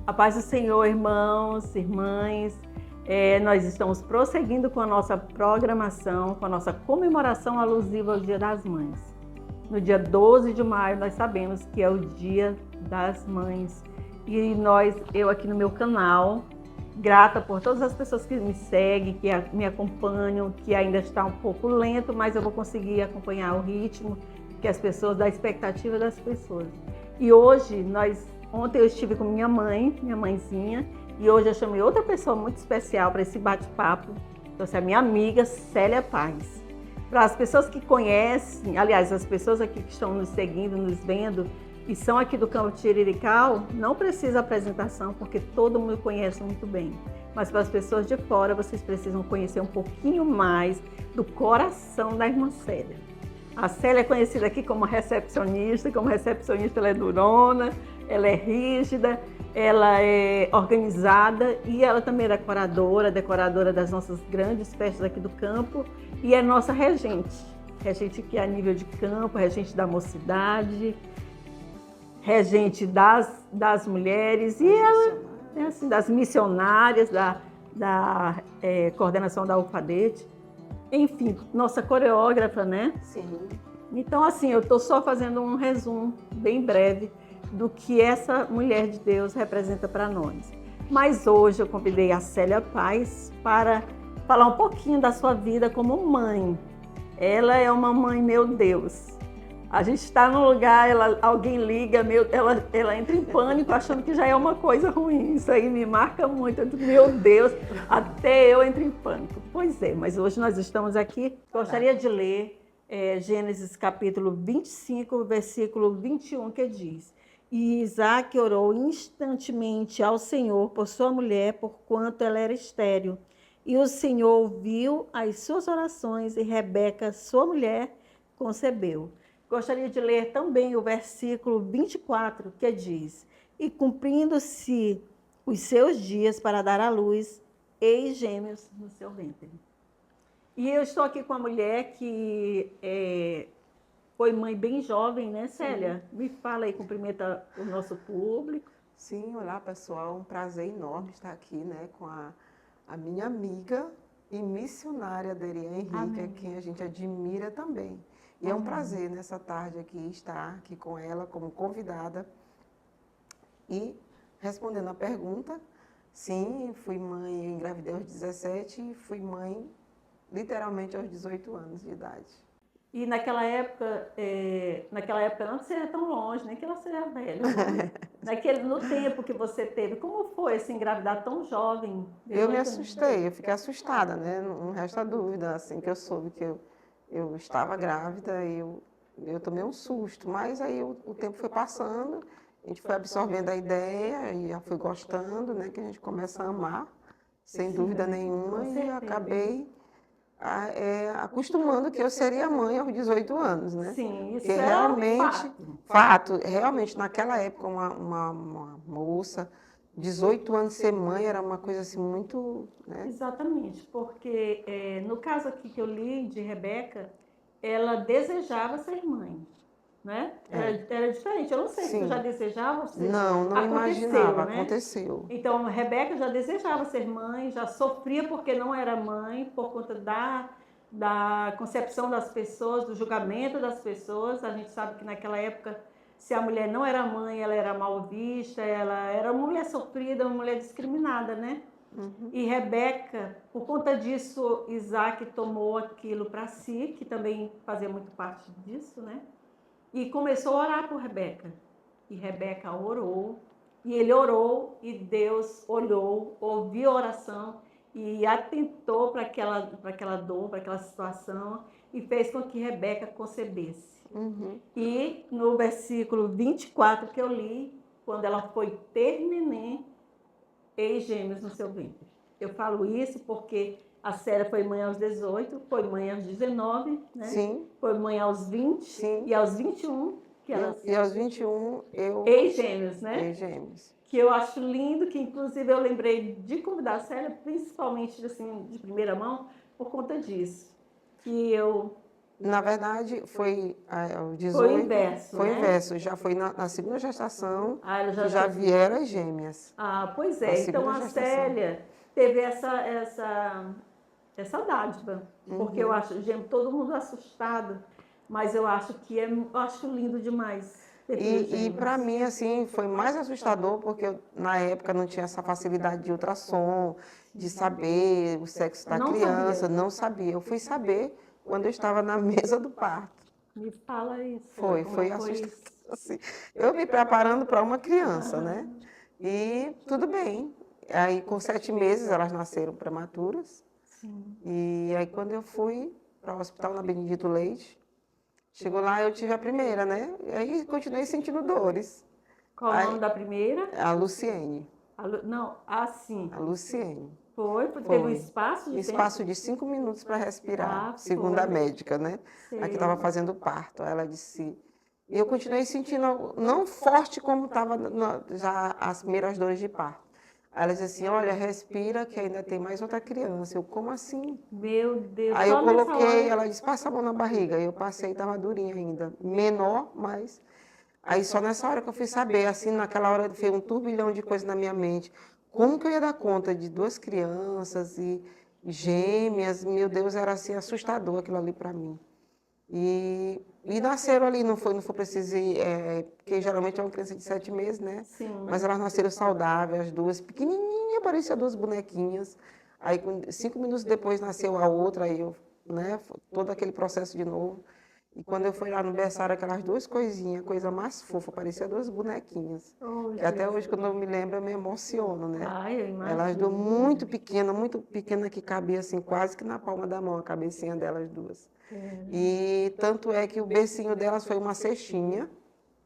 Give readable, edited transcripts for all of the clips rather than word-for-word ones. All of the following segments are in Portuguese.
A paz do Senhor, irmãos, irmãs. Nós estamos prosseguindo com a nossa programação, com a nossa comemoração alusiva ao Dia das Mães. No dia 12 de maio, nós sabemos que é o Dia das Mães. E eu aqui no meu canal, grata por todas as pessoas que me seguem, que me acompanham, que ainda está um pouco lento, mas eu vou conseguir acompanhar o ritmo que as pessoas, da expectativa das pessoas. E ontem eu estive com minha mãezinha, e hoje eu chamei outra pessoa muito especial para esse bate-papo. Trouxe a minha amiga Célia Paz. Para as pessoas que conhecem, aliás, as pessoas aqui que estão nos seguindo, nos vendo, e são aqui do Campo Tirirical, não precisa apresentação, porque todo mundo conhece muito bem. Mas para as pessoas de fora, vocês precisam conhecer um pouquinho mais do coração da irmã Célia. A Célia é conhecida aqui como recepcionista ela é durona, ela é rígida, ela é organizada e ela também é decoradora das nossas grandes festas aqui do campo e é nossa regente que é a nível de campo, regente da mocidade, regente das mulheres e ela é assim, das missionárias, da coordenação da UFADET. Enfim, nossa coreógrafa, né? Sim. Então, assim, eu estou só fazendo um resumo bem breve do que essa mulher de Deus representa para nós. Mas hoje eu convidei a Célia Paz para falar um pouquinho da sua vida como mãe. Ela é uma mãe, meu Deus. A gente está num lugar, alguém liga, ela entra em pânico achando que já é uma coisa ruim. Isso aí me marca muito. Meu Deus, até eu entro em pânico. Pois é, mas hoje nós estamos aqui. Gostaria de ler Gênesis capítulo 25, versículo 21, que diz: E Isaque orou instantemente ao Senhor por sua mulher, porquanto ela era estéril. E o Senhor ouviu as suas orações e Rebeca, sua mulher, concebeu. Gostaria de ler também o versículo 24, que diz: E cumprindo-se os seus dias para dar à luz, eis gêmeos no seu ventre. E eu estou aqui com uma mulher que foi mãe bem jovem, né, Célia? Sim. Me fala aí, cumprimenta o nosso público. Sim, olá pessoal, um prazer enorme estar aqui, né, com a minha amiga e missionária Derian Henrique, a quem a gente admira também. E é um prazer nessa tarde aqui estar aqui com ela como convidada e respondendo a pergunta. Sim, fui mãe, eu engravidei aos 17 e fui mãe literalmente aos 18 anos de idade. E naquela época não seria tão longe, nem que ela seja velha. Né? No tempo que você teve, como foi assim, engravidar tão jovem? Eu me assustei, eu fiquei assustada, né? Não resta dúvida, assim, que eu soube que eu estava grávida e eu tomei um susto, mas aí o tempo foi passando, a gente foi absorvendo a ideia e já fui gostando, né? Que a gente começa a amar, sem dúvida nenhuma, e acabei acostumando que eu seria mãe aos 18 anos, né? Sim, isso porque realmente, realmente naquela época uma moça, 18 anos ser mãe era uma coisa assim muito... Né? Exatamente, porque no caso aqui que eu li de Rebeca, ela desejava ser mãe, né? Era diferente, eu não sei se tu já desejava. Não imaginava, né? Aconteceu. Então, Rebeca já desejava ser mãe, já sofria porque não era mãe, por conta da concepção das pessoas, do julgamento das pessoas. A gente sabe que naquela época, se a mulher não era mãe, ela era mal vista, ela era uma mulher sofrida, uma mulher discriminada, né? Uhum. E Rebeca, por conta disso, Isaque tomou aquilo para si, que também fazia muito parte disso, né? E começou a orar por Rebeca. E Rebeca orou, e ele orou, e Deus olhou, ouviu a oração e atentou para aquela dor, para aquela situação, e fez com que Rebeca concebesse. Uhum. E no versículo 24 que eu li, quando ela foi ter neném, eis gêmeos no seu ventre. Eu falo isso porque a Célia foi mãe aos 18, foi mãe aos 19, né? Sim. Foi mãe aos 20. Sim. E aos 21, que ela... E aos 21 eu... Eis gêmeos, né? Eis gêmeos. Que eu acho lindo, que inclusive eu lembrei de convidar a Célia, principalmente assim, de primeira mão, por conta disso. Que eu Na verdade, foi o Foi o 18, inverso, foi o né? inverso, já foi na segunda gestação Ah, ela que já teve... vieram as gêmeas. Ah, pois Na é. Então segunda a gestação. Célia teve essa dádiva, porque eu Uhum. acho, gente, todo mundo assustado, mas eu acho que eu acho lindo demais ter filhos E para gêmeos. mim, assim, foi mais assustador porque eu, na época não tinha essa facilidade de ultrassom, de saber o sexo da Não criança, sabia. não sabia. Eu fui saber quando eu estava na mesa do parto. Me fala isso, como Foi foi assustador. isso? Assim. Eu me preparando para uma criança, né? E tudo bem. Aí, com 7 meses, elas nasceram prematuras. Sim. E aí, quando eu fui para o hospital na Benedito Leite, chegou lá, eu tive a primeira, né? E aí, continuei sentindo dores. Qual o nome Aí, da primeira? a Luciene, Não, assim. a Luciene. Foi, porque teve um Foi. espaço Um de tempo? espaço de 5 minutos para respirar, Ah, segundo a foi. médica, né? A que Sei. estava fazendo o parto. Ela disse. E eu continuei sentindo, não forte como estava já as primeiras dores de parto. Ela disse assim: olha, respira que ainda tem mais outra criança. Eu, como assim? Meu Deus, Aí eu só nessa coloquei, hora. ela disse: passa a mão na barriga. Eu passei, estava durinha ainda. Menor, mas. Aí só nessa hora que eu fui saber, assim, naquela hora veio um turbilhão de coisas na minha mente. Como que eu ia dar conta de duas crianças e gêmeas? Meu Deus, era assim assustador aquilo ali para mim. E nasceram ali, não foi preciso ir, porque geralmente é uma criança de 7 meses, né? Sim. Mas elas nasceram saudáveis, as duas pequenininhas, pareciam duas bonequinhas. Aí 5 minutos depois nasceu a outra, aí eu, né? Todo aquele processo de novo. E quando eu fui lá no berçário, aquelas duas coisinhas, coisa mais fofa, parecia duas bonequinhas. Oh, Que até Jesus. hoje, quando eu me lembro, eu me emociono, né? Ai, eu Elas duas imagino. muito pequena que cabia assim, quase que na palma da mão, a cabecinha delas duas. É. E tanto é que o bercinho delas foi uma cestinha,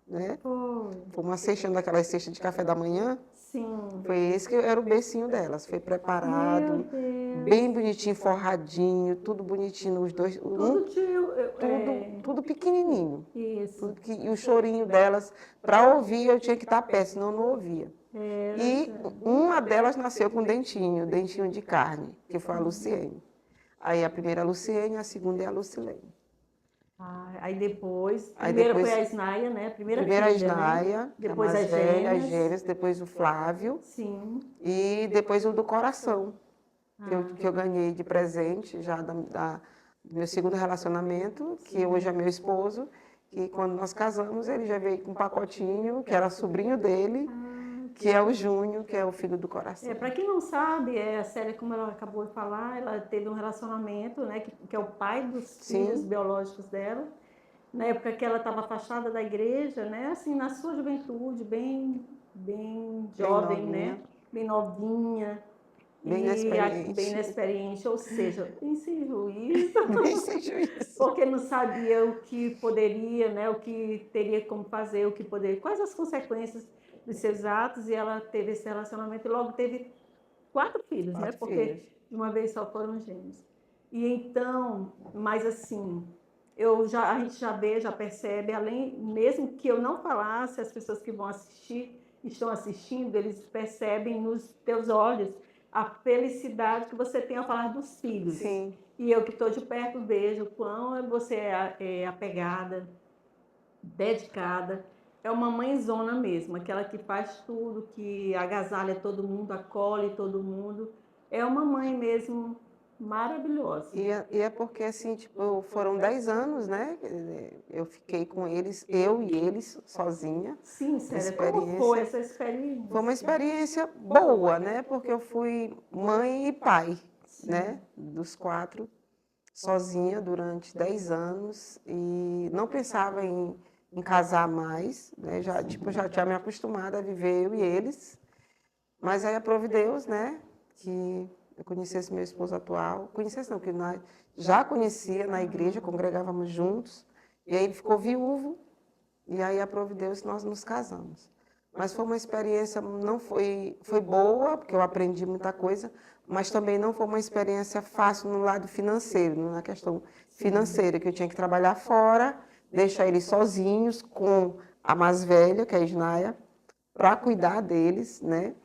né? Foi. Foi uma cestinha daquelas cestas de café da manhã. Sim. Foi esse que era o bercinho delas. Foi Meu preparado, Deus. bem bonitinho, forradinho, tudo bonitinho, os dois, Tudo tio. tudo pequenininho. Isso. E o chorinho delas, para ouvir, eu tinha que estar perto, senão eu não ouvia. Era. E uma delas nasceu com dentinho de carne, que foi a Luciene. Aí a primeira é a Luciene, a segunda é a Lucilene. Ah, aí depois, Aí primeiro foi depois, a Isnaia, né? Primeira primeiro a filha, né? Isnaia, que é a Depois mais as velha, as gêmeas. gêmeas, depois o Flávio, Sim. e depois o do coração, Ah, que eu ganhei de presente já do meu segundo relacionamento, que hoje é meu esposo, que quando nós casamos ele já veio com um pacotinho, que era sobrinho dele, que é o Júnior, que é o filho do coração. para quem não sabe, a Célia, como ela acabou de falar, ela teve um relacionamento, né? Que é o pai dos Sim. filhos biológicos dela. Na época que ela estava afastada da igreja, né? Assim, na sua juventude, bem jovem, né? Bem novinha. Bem inexperiente. Bem inexperiente, ou seja, bem sem juízo. Bem sem juízo. Porque não sabia o que poderia, né? O que teria como fazer, o que poderia, quais as consequências dos seus atos, e ela teve esse relacionamento e logo teve 4 filhos, né? Porque de uma vez só foram gêmeos. E então, mas assim, a gente já vê, já percebe, além, mesmo que eu não falasse, as pessoas que vão assistir, estão assistindo, eles percebem nos teus olhos a felicidade que você tem ao falar dos filhos. Sim. E eu que estou de perto vejo o quão você é apegada, dedicada. É uma mãezona mesmo, aquela que faz tudo, que agasalha todo mundo, acolhe todo mundo. É uma mãe mesmo maravilhosa. E é porque, assim, tipo, foram 10 anos, né? Eu fiquei com eles, eu e eles, sozinha. Sim, Célia, como foi essa experiência? Foi uma experiência boa, né? Porque eu fui mãe e pai, né? Dos 4, sozinha durante 10 anos. E não pensava em casar mais, né? Já tinha me acostumado a viver eu e eles. Mas aí aprove Deus, né? Que eu conhecesse meu esposo atual. Conhecesse não, que nós já conhecia na igreja, congregávamos juntos. E aí ele ficou viúvo. E aí aprove Deus que nós nos casamos. Mas foi uma experiência, não foi boa, porque eu aprendi muita coisa, mas também não foi uma experiência fácil no lado financeiro, na questão financeira, que eu tinha que trabalhar fora, deixar eles sozinhos com a mais velha, que é a Isnaia, para cuidar deles, né?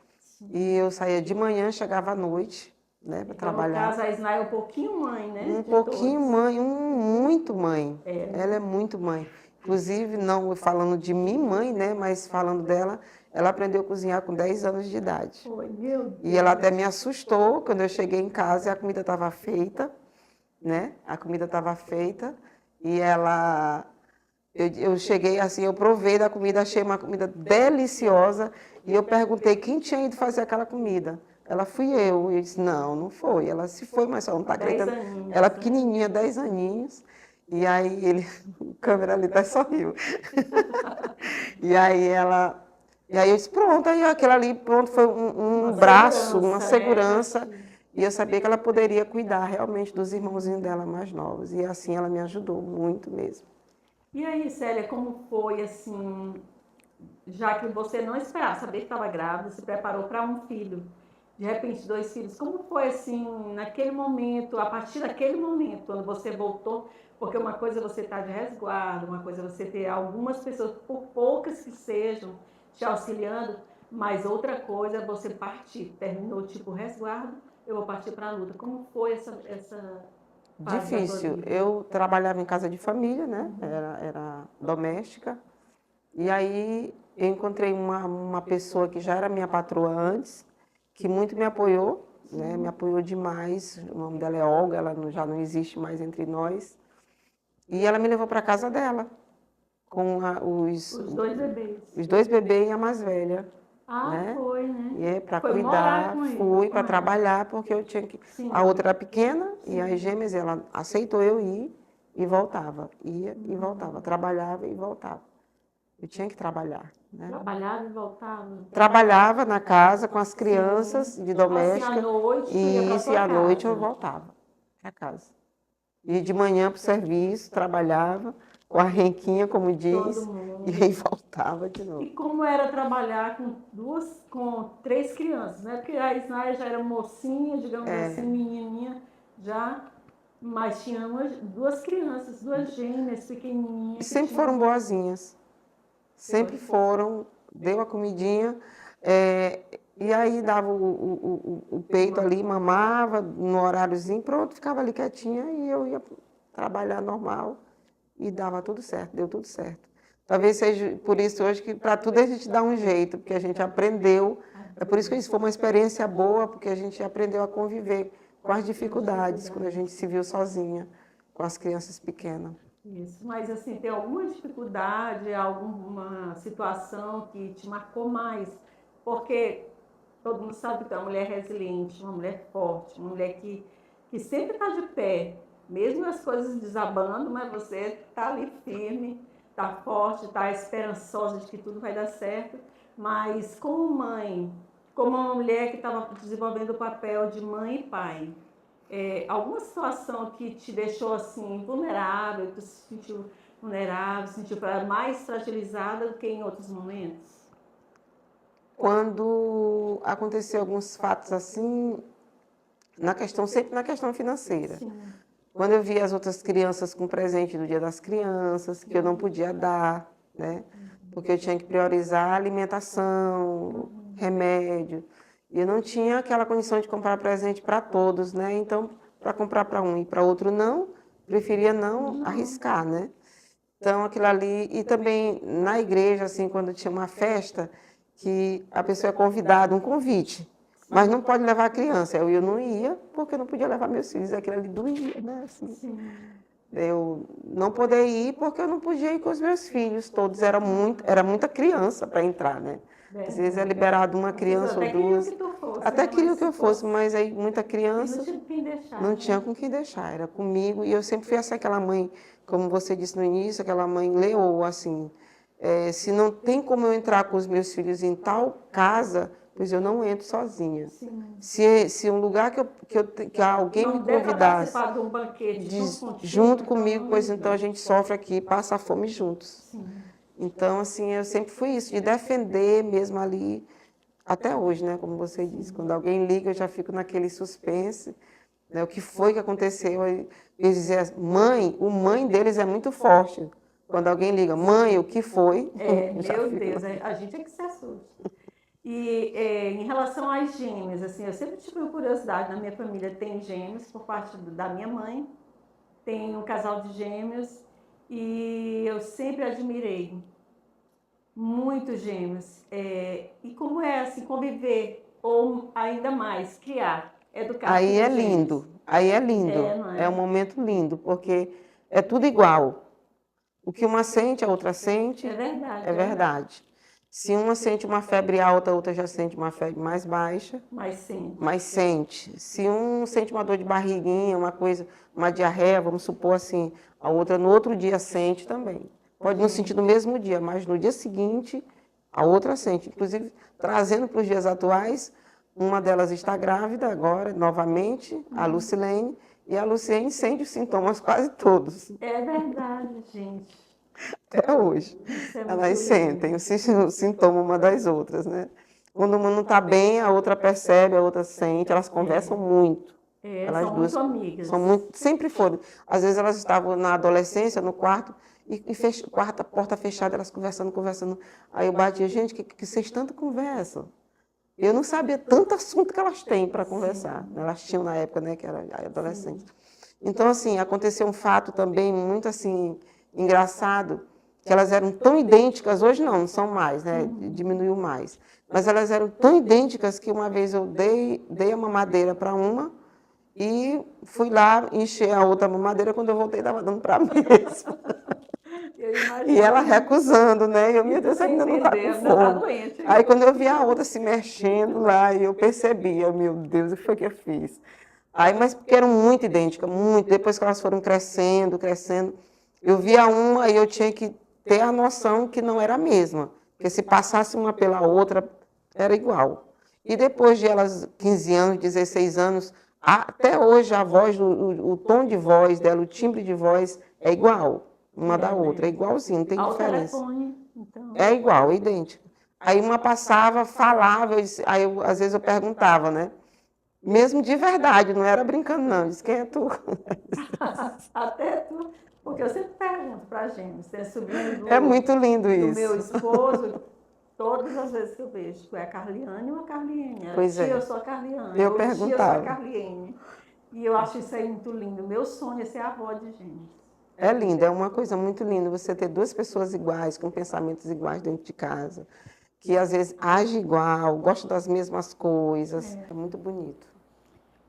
E eu saía de manhã, chegava à noite, né, para Então, trabalhar. no caso, a Isna é um pouquinho mãe, né? Um pouquinho mãe, muito mãe. É. Ela é muito mãe. Inclusive, não falando de mim, mãe, né? Mas falando dela, ela aprendeu a cozinhar com 10 anos de idade. Foi, meu Deus. E ela até me assustou quando eu cheguei em casa e a comida estava feita, né? A comida estava feita e ela... Eu cheguei assim, eu provei da comida, achei uma comida deliciosa e eu perguntei quem tinha ido fazer aquela comida. Ela fui eu. E eu disse, não, não foi. Ela se foi, mas só não está acreditando. 10 aninhos, Ela né? pequenininha, 10 aninhos. E aí ele, o câmera ali até sorriu. E aí ela... E aí eu disse, pronto, aí aquilo ali, pronto, foi um braço, uma segurança. Né? E eu sabia que ela poderia cuidar realmente dos irmãozinhos dela mais novos. E assim ela me ajudou muito mesmo. E aí, Célia, como foi assim, já que você não esperava, sabia que estava grávida, se preparou para um filho, de repente 2 filhos, como foi assim, naquele momento, a partir daquele momento, quando você voltou, porque uma coisa é você estar de resguardo, uma coisa é você ter algumas pessoas, por poucas que sejam, te auxiliando, mas outra coisa é você partir, terminou tipo resguardo, eu vou partir para a luta. Como foi essa fase da tua Difícil. vida? Eu trabalhava em casa de família, né? Era doméstica. E aí eu encontrei uma pessoa que já era minha patroa antes, que muito me apoiou, né? Me apoiou demais. O nome dela é Olga, ela já não existe mais entre nós. E ela me levou para casa dela, com Os 2 bebês. os 2 bebês e a mais velha. Ah, Né? foi, né? E é para Foi morar cuidar, com ele, fui com para ela. trabalhar, porque eu tinha que... Sim. A outra era pequena, e Sim. as gêmeas, ela aceitou eu ir e voltava. Ia e voltava, trabalhava e voltava. Eu tinha que trabalhar, né? Trabalhava e voltava? Trabalhava na casa com as crianças de Assim, doméstica. à noite, tu ia pra Isso, tua e à noite eu casa. voltava para casa. E de manhã para o serviço, trabalhava com a renquinha, como diz, Todo mundo. e aí voltava de novo. E como era trabalhar com 3 crianças, né? Porque a Isnaia já era mocinha, digamos assim, menininha, já, mas tinha 2 crianças, 2 gêmeas pequenininhas. E sempre foram boazinhas. Sempre foram, deu a comidinha, e aí dava o peito ali, mamava no horáriozinho, pronto, ficava ali quietinha e eu ia trabalhar normal e dava tudo certo, deu tudo certo. Talvez seja por isso hoje que para tudo a gente dá um jeito, porque a gente aprendeu, é por isso que isso foi uma experiência boa, porque a gente aprendeu a conviver com as dificuldades, quando a gente se viu sozinha, com as crianças pequenas. Isso, mas assim, tem alguma dificuldade, alguma situação que te marcou mais? Porque todo mundo sabe que tu é uma mulher resiliente, uma mulher forte, uma mulher que sempre está de pé, mesmo as coisas desabando, mas você está ali firme, está forte, está esperançosa de que tudo vai dar certo. Mas como mãe, como uma mulher que estava desenvolvendo o papel de mãe e pai, alguma situação que te deixou assim vulnerável, tu se sentiu vulnerável, se sentiu mais fragilizada do que em outros momentos? Quando aconteceu alguns fatos assim, sempre na questão financeira. Sim. Quando eu via as outras crianças com presente do Dia das Crianças, que eu não podia dar, né? Porque eu tinha que priorizar alimentação, remédio. E eu não tinha aquela condição de comprar presente para todos, né? Então, para comprar para um e para outro não, preferia não arriscar, né? Então, aquilo ali... E também na igreja, assim, quando tinha uma festa, que a pessoa é convidada, um convite, mas não pode levar a criança. Eu não ia, porque eu não podia levar meus filhos. Aquilo ali doía, né? Assim, eu não poder ir, porque eu não podia ir com os meus filhos. Todos era muita criança para entrar, né? Às vezes é liberado uma criança ou duas. Até queria que eu fosse, mas aí muita criança não tinha com quem deixar, era comigo. E eu sempre fui assim, aquela mãe, como você disse no início, aquela mãe leoa, assim. Se não tem como eu entrar com os meus filhos em tal casa, pois eu não entro sozinha. Se um lugar que alguém me convidasse de um banquete junto comigo, pois então a gente sofre aqui e passa a fome juntos. Sim. Então, assim, eu sempre fui isso, de defender mesmo ali, até hoje, né? Como você disse, quando alguém liga, eu já fico naquele suspense, né? O que foi que aconteceu? Eles diziam, o mãe deles é muito forte. Quando alguém liga, mãe, o que foi? Meu Deus, a gente é que se assusta. E em relação às gêmeas, assim, eu sempre tive uma curiosidade. Na minha família tem gêmeos por parte da minha mãe, tem um casal de gêmeos e eu sempre admirei muito gêmeos. E como é assim conviver ou ainda mais criar, educar Aí é filhos gêmeos? lindo, aí é lindo. Não É um é? momento lindo, porque é tudo igual. O que uma sente, a outra sente, É é verdade, é. verdade. Se uma sente uma febre alta, a outra já sente uma febre mais baixa, Mas sim. mas sente. Se um sente uma dor de barriguinha, uma coisa, uma diarreia, vamos supor assim, a outra no outro dia sente também. Pode não sentir no mesmo dia, mas no dia seguinte a outra sente. Inclusive, trazendo para os dias atuais, uma delas está grávida agora, novamente, a Lucilene, e a Lucilene sente os sintomas quase todos, É verdade, gente. até hoje. Isso é muito Elas lindo. sentem o sintoma uma das outras, né? Quando uma não está bem, a outra percebe, a outra sente, elas conversam muito. Elas São duas muito amigas. são muito, sempre foram. Às vezes elas estavam na adolescência, no quarto, e quarto, a porta fechada, elas conversando, conversando. Aí eu batia, gente, que vocês tanto conversam? Eu não sabia tanto assunto que elas têm para conversar. Elas tinham na época, né, que era adolescente. Então, assim, aconteceu um fato também muito, assim, engraçado, que elas eram tão idênticas, hoje não são mais, né, diminuiu mais. Mas elas eram tão idênticas que uma vez eu dei a mamadeira para uma e fui lá encher a outra mamadeira, quando eu voltei estava dando para a mesma. Eu imagino. E ela recusando, né? E eu, meu E Deus, você essa menina não está com entendendo, tá fome. doente. Aí quando eu vi a outra se mexendo lá, e eu percebia, meu Deus, o que foi que eu fiz? Aí, mas porque eram muito idênticas, muito. Depois que elas foram crescendo, crescendo, eu via uma e eu tinha que ter a noção que não era a mesma. Porque se passasse uma pela outra, era igual. E depois de elas 15 anos, 16 anos, até hoje a voz, o tom de voz dela, o timbre de voz é igual uma da outra, é igualzinho, não tem Ao diferença. telefone, então. É igual, é idêntico. Aí uma passava, falava, aí às vezes eu perguntava, né? Mesmo de verdade, não era brincando não, disse, quem é tu? Até tu, porque eu sempre pergunto para gêmeos, tem sobrinho É muito lindo do isso. meu esposo, todas as vezes que eu vejo, tu é a Carliane ou a Carliene? Pois tia, é. eu sou a Carliane. Eu Ou tia, eu sou a perguntava. Carliene. E eu acho isso aí muito lindo. Meu sonho é ser avó de gêmeos. É lindo, é uma coisa muito linda você ter duas pessoas iguais, com pensamentos iguais dentro de casa, que às vezes agem igual, gostam das mesmas coisas. É muito bonito.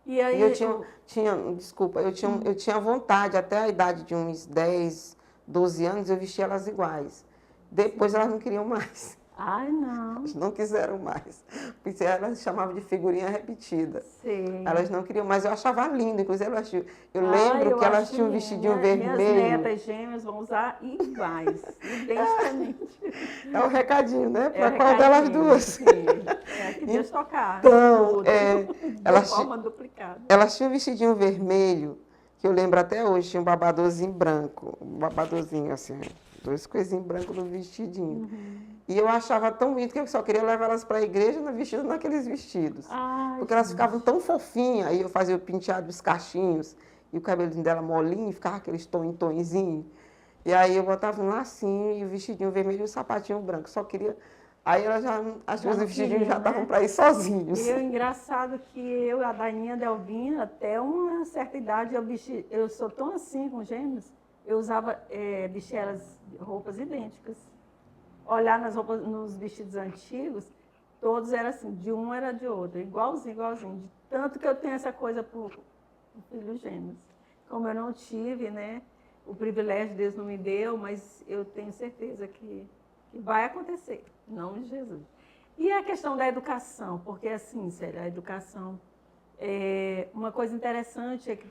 E aí, E eu desculpa, eu tinha vontade, até a idade de uns 10, 12 anos, eu vestia elas iguais. Depois elas não queriam mais. ai não, Elas não quiseram mais. Porque elas chamavam de figurinha repetida. sei. Elas não queriam mais. Eu achava lindo, inclusive elas tinham, eu Ai, lembro eu que elas acho tinham um lindo. vestidinho Minhas vermelho. netas gêmeas vão usar iguais, identicamente. É o recadinho, né? Para o qual delas recadinho, duas? sim. Que Deus tocar. Então, Tudo. De elas, forma duplicada. elas tinham um vestidinho vermelho, que eu lembro até hoje, tinha um babadorzinho branco, um babadorzinho assim, dois coisinhos brancos no vestidinho. E eu achava tão bonito que eu só queria levar elas para a igreja vestidas naqueles vestidos. Ai, Porque elas ficavam tão fofinhas, aí eu fazia o penteado dos cachinhos, e o cabelinho dela molinho, ficava aqueles tonzinhos. E aí eu botava um lacinho e o vestidinho vermelho e o sapatinho branco. Só queria. Aí elas já, as duas vestidinhos já estavam para ir sozinhos. E é engraçado que eu, a Daininha Delvinha, até uma certa idade, eu sou tão assim com gêmeos, eu usava, vestir elas roupas idênticas. Olhar nos vestidos antigos, todos eram assim, de um era de outro, igualzinho, igualzinho. De tanto que eu tenho essa coisa por filhos gêmeos. Como eu não tive, né, o privilégio Deus não me deu, mas eu tenho certeza que vai acontecer, em nome de Jesus. E a questão da educação, porque assim, sério, a educação, uma coisa interessante é que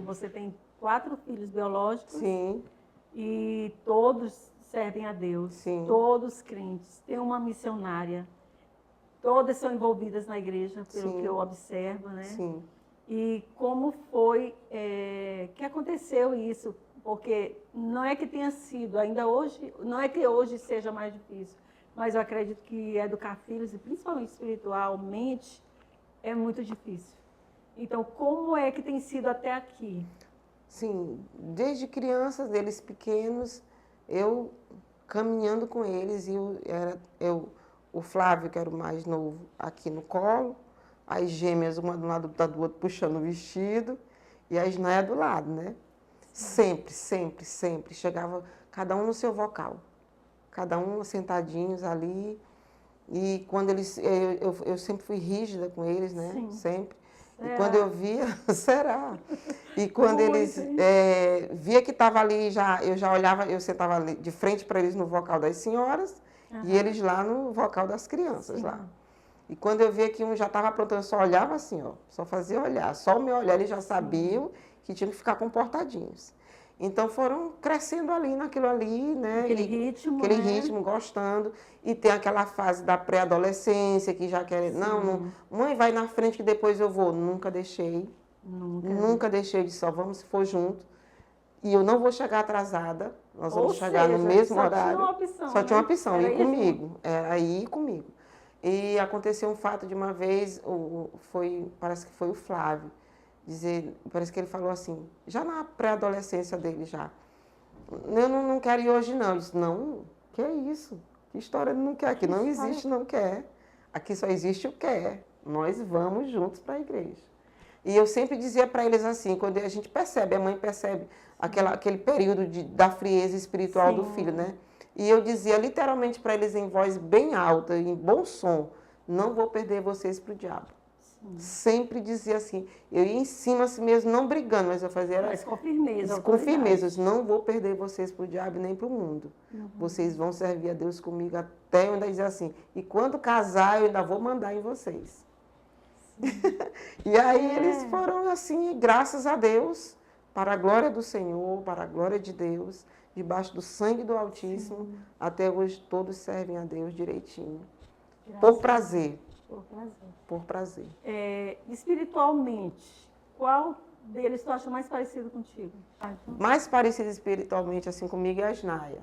você tem 4 filhos biológicos. Sim. E todos servem a Deus, Sim. Todos crentes, tem uma missionária, todas são envolvidas na igreja, pelo Sim. que eu observo, né? Sim. E como foi que aconteceu isso? Porque não é que tenha sido, ainda hoje, não é que hoje seja mais difícil, mas eu acredito que educar filhos, e principalmente espiritualmente, é muito difícil. Então, como é que tem sido até aqui? Sim, desde crianças, eles pequenos, eu caminhando com eles, e o Flávio, que era o mais novo, aqui no colo, as gêmeas, uma do lado do outro, puxando o vestido, e a Isnaia do lado, né? Sempre, sempre, sempre. Chegava cada um no seu vocal, cada um sentadinhos ali. E quando eles, eu sempre fui rígida com eles, né? Sim. Sempre. Será? E quando eu via, será? E quando Muito, eles hein? via que estava ali, eu já olhava, eu sentava ali de frente para eles no vocal das senhoras e eles lá no vocal das crianças. Sim. Lá. E quando eu via que um já estava pronto, eu só olhava assim, ó, só fazia olhar. Só o meu olhar, eles já sabiam que tinham que ficar comportadinhos. Então foram crescendo ali, naquilo ali, né? Aquele ritmo, aquele né? ritmo, gostando. E tem aquela fase da pré-adolescência, que já quer, não, mãe vai na frente que depois eu vou. Nunca deixei. Nunca deixei de só vamos se for junto. E eu não vou chegar atrasada, nós vamos chegar no mesmo horário. Só tinha uma opção, Só tinha uma né? opção, Era ir ir comigo. Era ir comigo. E aconteceu um fato de uma vez, parece que foi o Flávio, parece que ele falou assim, já na pré-adolescência dele já, eu não quero ir hoje não. Eu disse, não, que é isso? Que história ele não quer? Aqui não existe não quer. Aqui só existe o quer. Nós vamos juntos para a igreja. E eu sempre dizia para eles assim, quando a gente percebe, a mãe percebe aquele período da frieza espiritual do filho, né? E eu dizia literalmente para eles em voz bem alta, em bom som, não vou perder vocês para o diabo. Sempre dizia assim, eu ia em cima assim mesmo, não brigando, mas eu fazia... Mas com firmeza. Com firmeza, eu disse, não vou perder vocês para o diabo nem para o mundo. Vocês vão servir a Deus comigo até eu ainda dizer assim, e quando casar eu ainda vou mandar em vocês. E aí eles foram assim, graças a Deus, para a glória do Senhor, para a glória de Deus, debaixo do sangue do Altíssimo, até hoje todos servem a Deus direitinho. Por prazer. Por prazer. Por prazer. Espiritualmente, qual deles tu acha mais parecido contigo? Mais parecido espiritualmente assim comigo é a Isnaia.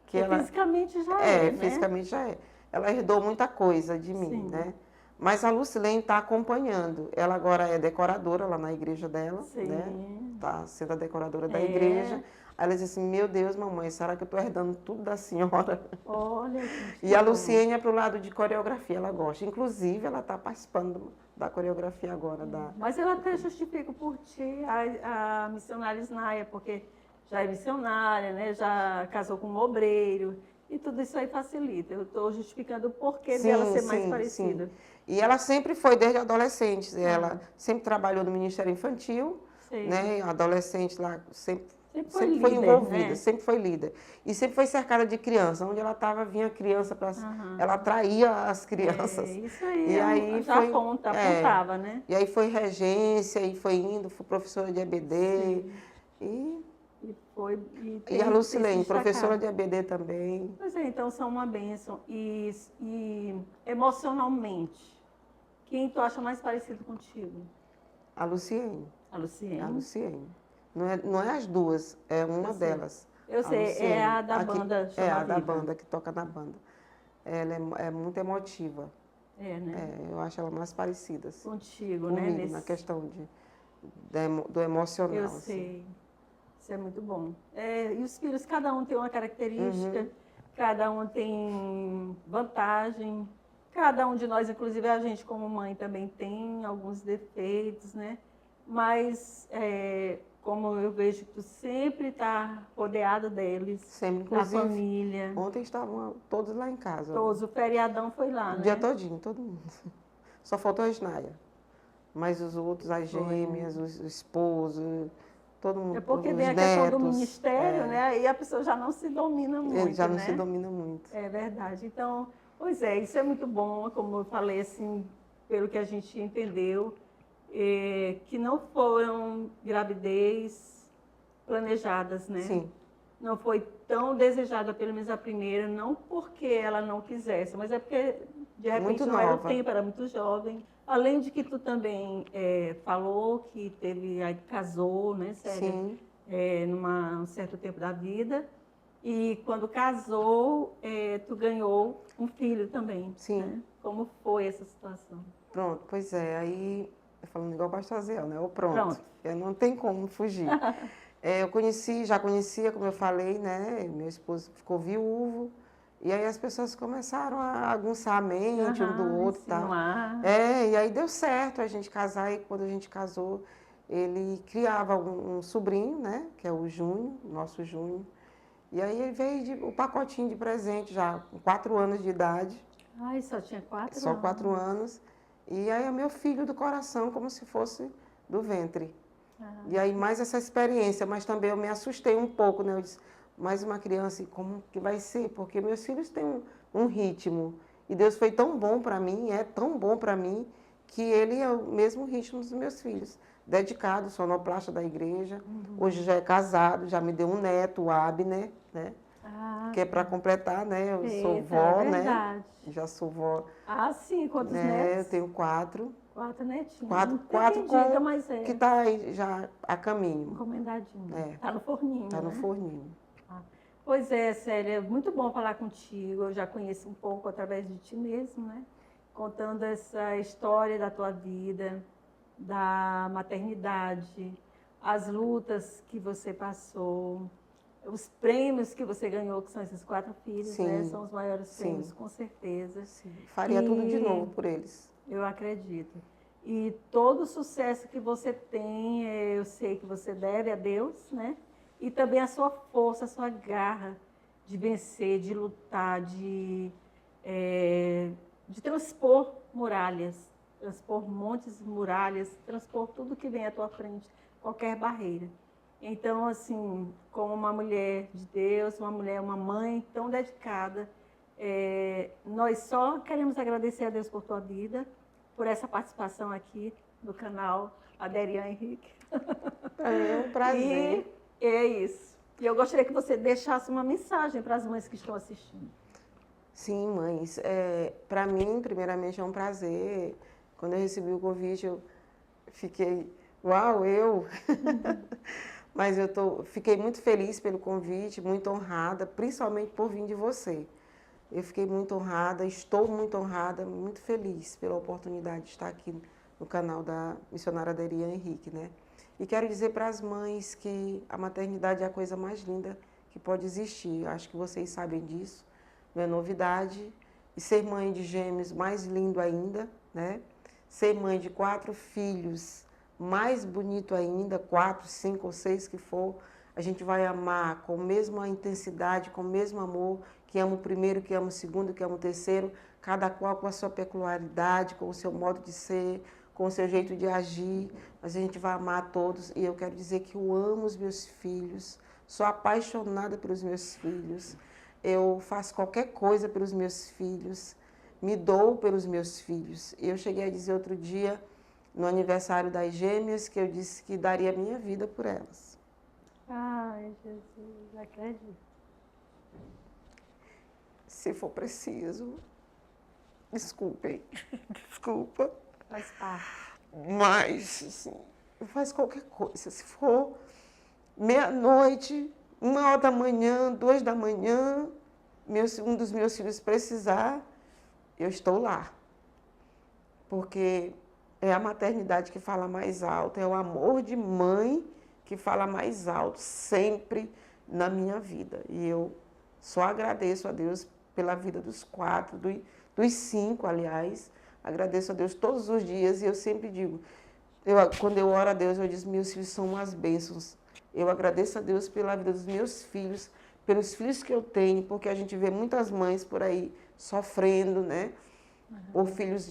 Que ela, fisicamente já é, né? Fisicamente já é. Ela herdou muita coisa de mim, né? Mas a Lucilene está acompanhando. Ela agora é decoradora lá na igreja dela, né? Está sendo a decoradora da igreja. Aí ela disse assim, meu Deus, mamãe, será que eu estou herdando tudo da senhora? Olha, e a Luciene é para o lado de coreografia, ela gosta. Inclusive, ela está participando da coreografia agora. Mas eu até justifico por ti a missionária Isnaia, porque já é missionária, né? Já casou com um obreiro. E tudo isso aí facilita. Eu estou justificando o porquê dela ser mais parecida. Sim. E ela sempre foi, desde adolescente. Ela sempre trabalhou no Ministério Infantil, né? Adolescente lá, sempre foi envolvida, né? Sempre foi líder. E sempre foi cercada de criança. Onde ela estava, vinha criança para... Ela atraía as crianças. Isso aí, e aí já apontava, né? E aí foi regência, e foi indo, foi professora de EBD. E a Lucilene, professora de EBD também. Pois é, então são uma bênção. E emocionalmente, quem tu acha mais parecido contigo? A Luciene. A Luciene? A Luciene. Não é as duas, é uma delas. Eu sei, é a da banda. É a da banda, que toca na banda. Ela é muito emotiva. Né? Eu acho ela mais parecida. Assim, contigo, né? Na questão do emocional. Eu sei. Isso é muito bom. E os filhos, cada um tem uma característica, cada um tem vantagem, cada um de nós, inclusive a gente como mãe, também tem alguns defeitos, né? Mas, como eu vejo que tu sempre está rodeado deles, sempre, inclusive, da família. Ontem estavam todos lá em casa. Todos, o feriadão foi lá, né? O dia todinho, todo mundo. Só faltou a Isnaia. Mas os outros, as gêmeas, o esposo... Todo mundo, é porque tem a questão do ministério, né? E a pessoa já não se domina muito, Ele já não se domina muito. É verdade. Então, pois é, isso é muito bom, como eu falei, assim, pelo que a gente entendeu, que não foram gravidez planejadas, né? Sim. Não foi tão desejada, pelo menos a primeira, não porque ela não quisesse, mas é porque, de repente, não era o tempo, era muito jovem. Além de que tu também falou que aí casou, né, Célia? Num certo tempo da vida. E quando casou, tu ganhou um filho também. Sim. Né? Como foi essa situação? Pronto, pois é. Aí, falando igual o pastor Aziel, né? Pronto. Não tem como fugir. Eu já conhecia, como eu falei, né? Meu esposo ficou viúvo. E aí as pessoas começaram a aguçar a mente um do outro e tal. insinuar. E aí deu certo a gente casar, e quando a gente casou, ele criava um sobrinho, né, que é o Júnior, nosso Júnior. E aí ele veio o pacotinho de presente já, com 4 anos de idade. Ai, só tinha 4 Só anos. 4 anos. E aí é meu filho do coração, como se fosse do ventre. E aí mais essa experiência, mas também eu me assustei um pouco, né? Eu disse, mais uma criança, e como que vai ser? Porque meus filhos têm um ritmo. E Deus foi tão bom para mim, é tão bom para mim, que ele é o mesmo ritmo dos meus filhos. Dedicado, sonoplasta da igreja. Hoje já é casado, já me deu um neto, o Abner, né? Que é para completar, né? Eu sou Eita, vó, é né? verdade. Já sou vó. Sim, quantos Eu netos? tenho 4. 4 netinhos. Quatro Diga, com mas que está aí já a caminho. encomendadinho. Tá no forninho, Está no né? forninho. Pois é, Célia, é muito bom falar contigo. Eu já conheço um pouco através de ti mesmo, né? Contando essa história da tua vida, da maternidade, as lutas que você passou, os prêmios que você ganhou, que são esses 4 filhos, né? São os maiores prêmios, com certeza. Sim. Faria tudo de novo por eles. Eu acredito. E todo o sucesso que você tem, eu sei que você deve a Deus, né? E também a sua força, a sua garra de vencer, de lutar, de transpor muralhas, transpor montes de muralhas, transpor tudo que vem à tua frente, qualquer barreira. Então, assim, como uma mulher de Deus, uma mãe tão dedicada, nós só queremos agradecer a Deus por tua vida, por essa participação aqui no canal Aderian Henrique. É um prazer. E é isso. E eu gostaria que você deixasse uma mensagem para as mães que estão assistindo. Sim, mães. Para mim, primeiramente, é um prazer. Quando eu recebi o convite, eu fiquei, uau, eu! Mas fiquei muito feliz pelo convite, muito honrada, principalmente por vir de você. Eu fiquei muito honrada, estou muito honrada, muito feliz pela oportunidade de estar aqui no canal da missionária Aderian Henrique, né? E quero dizer para as mães que a maternidade é a coisa mais linda que pode existir. Acho que vocês sabem disso, não é novidade. E ser mãe de gêmeos, mais lindo ainda, né? Ser mãe de 4 filhos, mais bonito ainda, 4, 5 ou 6 que for, a gente vai amar com a mesma intensidade, com o mesmo amor, que ama o primeiro, que ama o segundo, que ama o terceiro, cada qual com a sua peculiaridade, com o seu modo de ser, com o seu jeito de agir, mas a gente vai amar a todos. E eu quero dizer que eu amo os meus filhos, sou apaixonada pelos meus filhos, eu faço qualquer coisa pelos meus filhos, me dou pelos meus filhos. Eu cheguei a dizer outro dia, no aniversário das gêmeas, que eu disse que daria a minha vida por elas. Ai, Jesus, acredito. Se for preciso, desculpem, desculpa. Faz parte. Mas, assim, faz qualquer coisa. Se for meia-noite, 1h da manhã, 2 da manhã, um dos meus filhos precisar, eu estou lá. Porque é a maternidade que fala mais alto, é o amor de mãe que fala mais alto, sempre na minha vida. E eu só agradeço a Deus pela vida dos 4, dos 5, aliás. Agradeço a Deus todos os dias e eu sempre digo, quando eu oro a Deus, eu digo, meus filhos são umas bênçãos. Eu agradeço a Deus pela vida dos meus filhos, pelos filhos que eu tenho, porque a gente vê muitas mães por aí sofrendo, né? Por filhos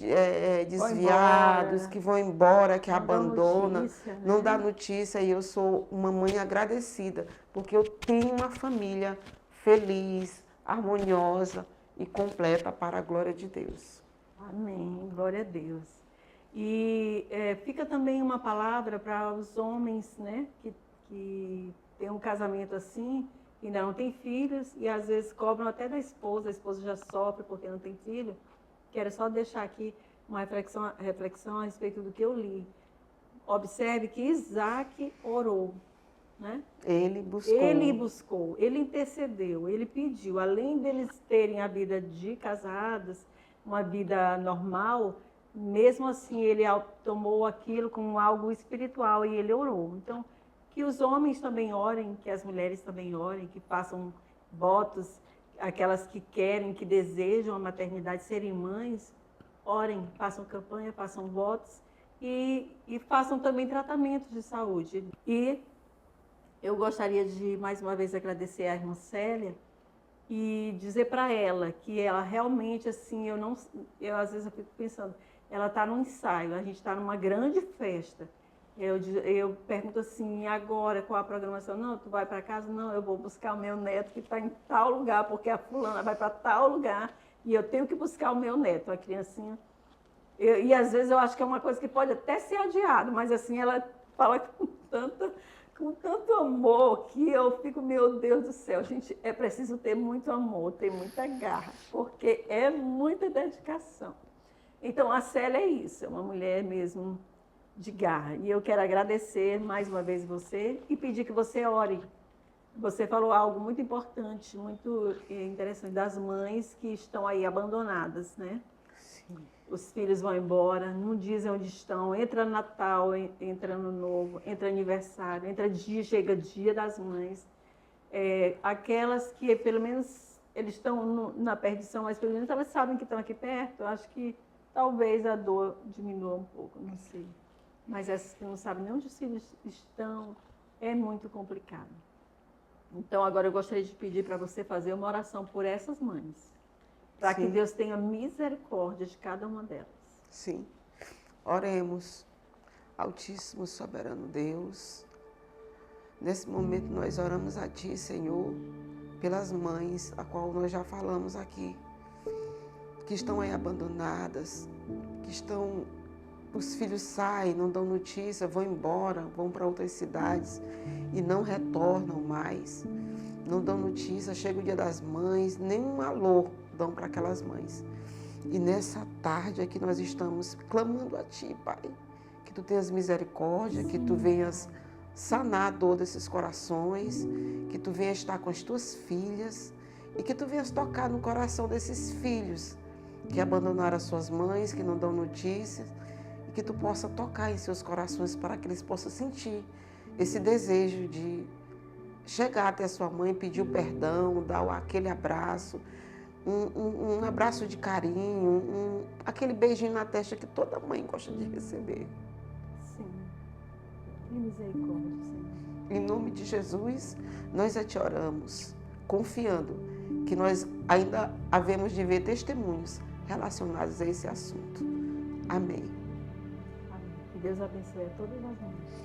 desviados, que vão embora, que abandonam, não dá notícia. E eu sou uma mãe agradecida, porque eu tenho uma família feliz, harmoniosa e completa para a glória de Deus. Amém, glória a Deus. E fica também uma palavra para os homens, né, que têm um casamento assim, ainda não tem filhos e às vezes cobram até da esposa, a esposa já sofre porque não tem filho. Quero só deixar aqui uma reflexão a respeito do que eu li. Observe que Isaac orou, né? Ele buscou, ele intercedeu, ele pediu. Além deles terem a vida de casados, uma vida normal, mesmo assim ele tomou aquilo como algo espiritual e ele orou. Então, que os homens também orem, que as mulheres também orem, que façam votos, aquelas que querem, que desejam a maternidade, serem mães, orem, façam campanha, façam votos e façam também tratamentos de saúde. E eu gostaria de, mais uma vez, agradecer à irmã Célia e dizer para ela que ela realmente, assim, eu às vezes eu fico pensando, ela está num ensaio, a gente está numa grande festa. Eu pergunto assim, agora qual a programação? Não, tu vai para casa? Não, eu vou buscar o meu neto que está em tal lugar, porque a fulana vai para tal lugar e eu tenho que buscar o meu neto, a criancinha. E às vezes eu acho que é uma coisa que pode até ser adiado, mas assim, ela fala com tanto amor que eu fico, meu Deus do céu, gente, é preciso ter muito amor, ter muita garra, porque é muita dedicação. Então, a Célia é isso, é uma mulher mesmo de garra. E eu quero agradecer mais uma vez você e pedir que você ore. Você falou algo muito importante, muito interessante, das mães que estão aí abandonadas, né? Sim. Os filhos vão embora, não dizem onde estão, entra Natal, entra Ano Novo, entra aniversário, entra dia, chega Dia das Mães. Aquelas que pelo menos eles estão na perdição, mas pelo menos elas sabem que estão aqui perto, eu acho que talvez a dor diminua um pouco, não sei. Mas essas que não sabem nem onde os filhos estão, é muito complicado. Então agora eu gostaria de pedir para você fazer uma oração por essas mães, para que Sim. Deus tenha misericórdia de cada uma delas. Sim. Oremos. Altíssimo, soberano Deus, nesse momento nós oramos a Ti, Senhor, pelas mães, a qual nós já falamos aqui, que estão aí abandonadas, que estão, os filhos saem, não dão notícia, vão embora, vão para outras cidades e não retornam mais, não dão notícia, chega o Dia das Mães, nem um alô dão para aquelas mães. E nessa tarde aqui nós estamos clamando a Ti, Pai, que Tu tenhas misericórdia, que Tu venhas sanar a dor desses corações, que Tu venhas estar com as Tuas filhas e que Tu venhas tocar no coração desses filhos que abandonaram as suas mães, que não dão notícias, e que Tu possa tocar em seus corações para que eles possam sentir esse desejo de chegar até a sua mãe, pedir o perdão, dar aquele abraço, um abraço de carinho, aquele beijinho na testa que toda mãe gosta de receber. Sim. Que misericórdia, Senhor. Em nome de Jesus, nós a Te oramos, confiando que nós ainda havemos de ver testemunhos relacionados a esse assunto. Amém. Amém. Que Deus abençoe a todas as mães.